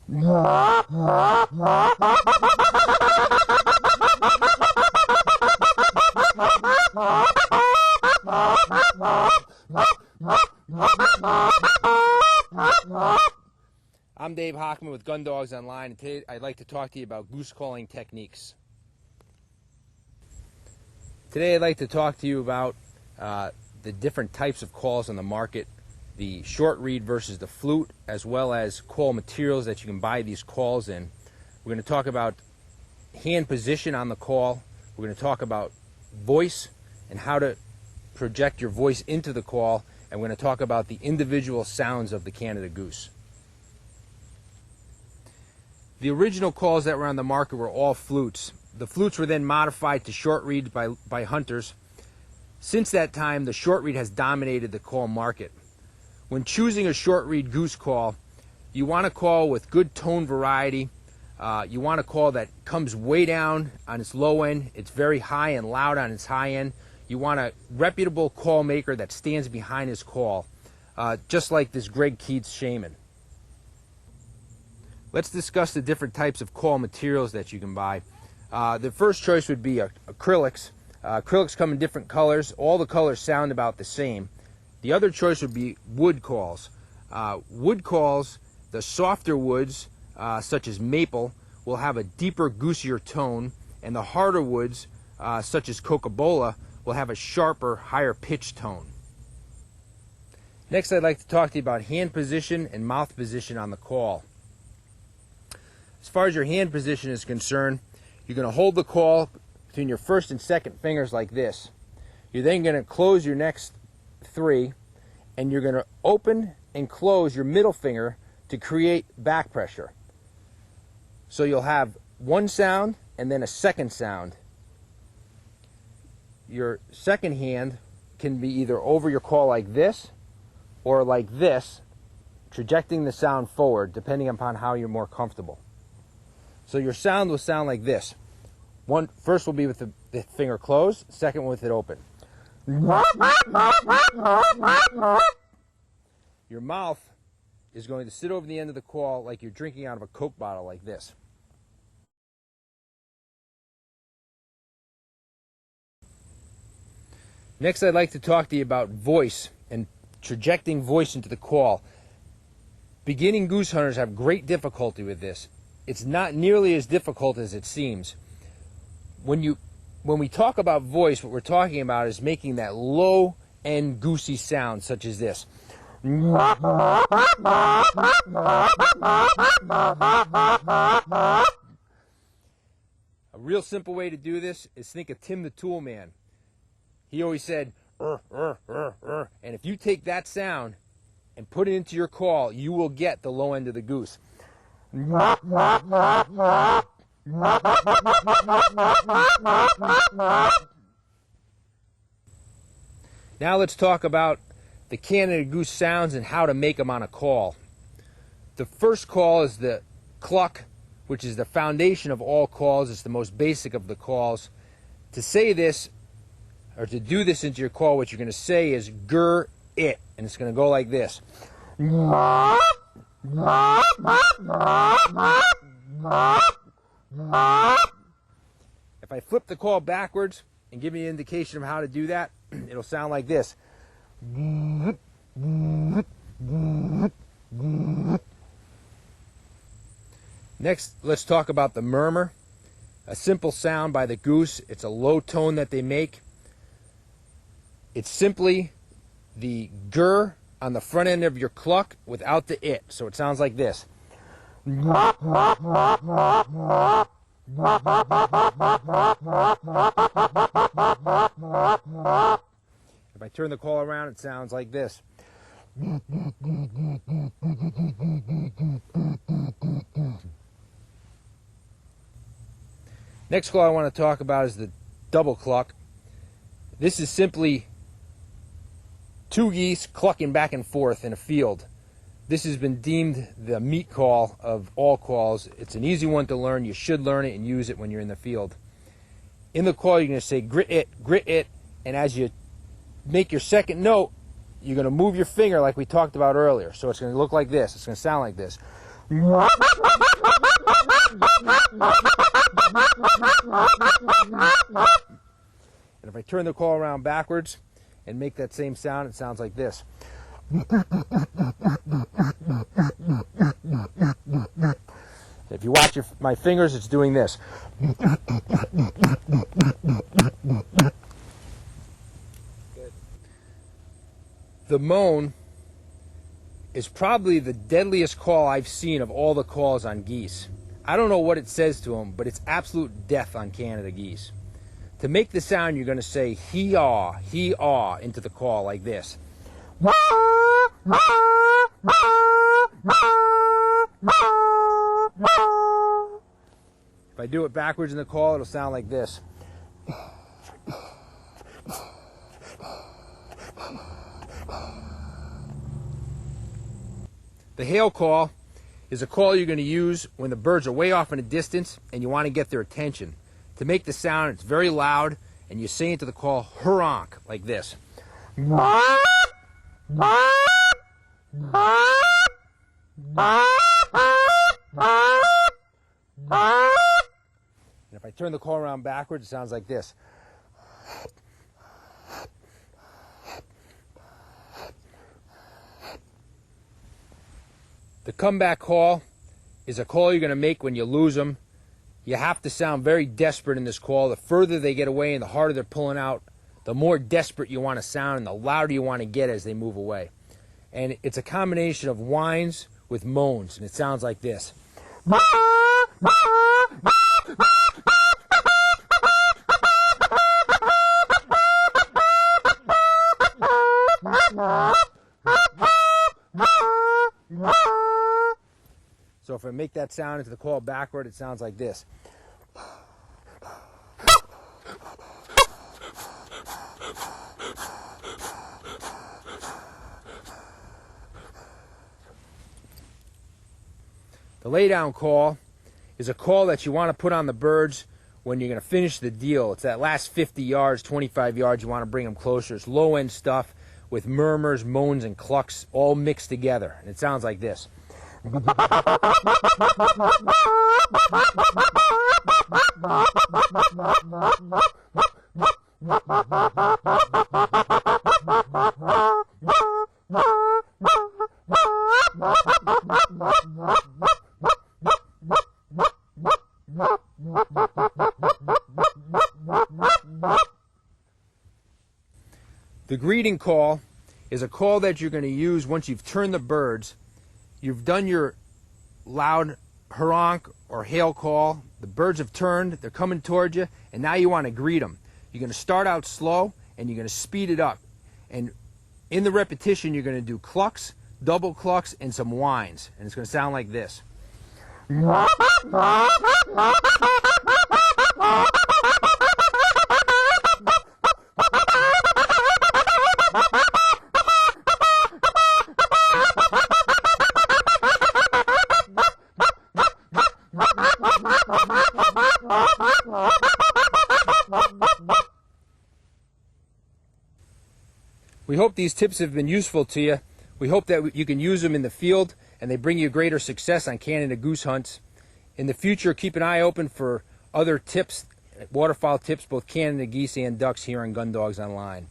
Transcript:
I'm Dave Hochman with Gun Dogs Online, and today I'd like to talk to you about goose calling techniques. Today I'd like to talk to you about the different types of calls on the market, the short reed versus the flute, as well as call materials that you can buy these calls in. We're going to talk about hand position on the call. We're going to talk about voice and how to project your voice into the call, and we're going to talk about the individual sounds of the Canada goose. The original calls that were on the market were all flutes. The flutes were then modified to short reeds by hunters. Since that time, the short reed has dominated the call market. When choosing a short reed goose call, you want a call with good tone variety. You want a call that comes way down on its low end. It's very high and loud on its high end. You want a reputable call maker that stands behind his call, just like this Greg Keats Shaman. Let's discuss the different types of call materials that you can buy. The first choice would be acrylics. Acrylics come in different colors. All the colors sound about the same. The other choice would be wood calls. Wood calls, the softer woods, such as maple, will have a deeper, goosier tone, and the harder woods, such as cocobolo, will have a sharper, higher pitched tone. Next, I'd like to talk to you about hand position and mouth position on the call. As far as your hand position is concerned, you're going to hold the call between your first and second fingers like this. You're then going to close your next three, and you're going to open and close your middle finger to create back pressure. So you'll have one sound and then a second sound. Your second hand can be either over your call like this or like this, trajecting the sound forward depending upon how you're more comfortable. So your sound will sound like this. First will be with the finger closed, second with it open. Your mouth is going to sit over the end of the call like you're drinking out of a Coke bottle like this. Next, I'd like to talk to you about voice and projecting voice into the call. Beginning goose hunters have great difficulty with this. It's not nearly as difficult as it seems. When we talk about voice, what we're talking about is making that low-end goosey sound, such as this. A real simple way to do this is think of Tim the Tool Man. He always said, and if you take that sound and put it into your call, you will get the low end of the goose. Now let's talk about the Canada goose sounds and how to make them on a call. The first call is the cluck, which is the foundation of all calls. It's the most basic of the calls. To say this, or to do this into your call, what you're going to say is "gur it," and it's going to go like this. If I flip the call backwards and give you an indication of how to do that, it'll sound like this. Next, let's talk about the murmur. A simple sound by the goose. It's a low tone that they make. It's simply the gur on the front end of your cluck without the it. So it sounds like this. If I turn the call around, it sounds like this. Next call I want to talk about is the double cluck. This is simply two geese clucking back and forth in a field. This has been deemed the meat call of all calls. It's an easy one to learn. You should learn it and use it when you're in the field. In the call, you're going to say grit it, and as you make your second note, you're going to move your finger like we talked about earlier. So it's going to look like this. It's going to sound like this. And if I turn the call around backwards and make that same sound, it sounds like this. If you watch my fingers, it's doing this. The moan is probably the deadliest call I've seen of all the calls on geese. I don't know what it says to them, but it's absolute death on Canada geese. To make the sound, you're going to say hee-aw into the call like this. If I do it backwards in the call, it'll sound like this. The hail call is a call you're going to use when the birds are way off in a distance and you want to get their attention. To make the sound, it's very loud, and you say into the call, honk, like this. And if I turn the call around backwards, it sounds like this. The comeback call is a call you're going to make when you lose them. You have to sound very desperate in this call. The further they get away and the harder they're pulling out, the more desperate you want to sound and the louder you want to get as they move away. And it's a combination of whines with moans, and it sounds like this. So if I make that sound into the call backward, it sounds like this. The laydown call is a call that you want to put on the birds when you're going to finish the deal. It's that last 50 yards, 25 yards, you want to bring them closer. It's low-end stuff with murmurs, moans, and clucks all mixed together. And it sounds like this. The greeting call is a call that you're going to use once you've turned the birds. You've done your loud honk or hail call. The birds have turned, they're coming towards you, and now you want to greet them. You're going to start out slow and you're going to speed it up. And in the repetition, you're going to do clucks, double clucks, and some whines. And it's going to sound like this. We hope these tips have been useful to you. We hope that you can use them in the field and they bring you greater success on Canada goose hunts. In the future, keep an eye open for other tips, waterfowl tips, both Canada geese and ducks here on Gun Dogs Online.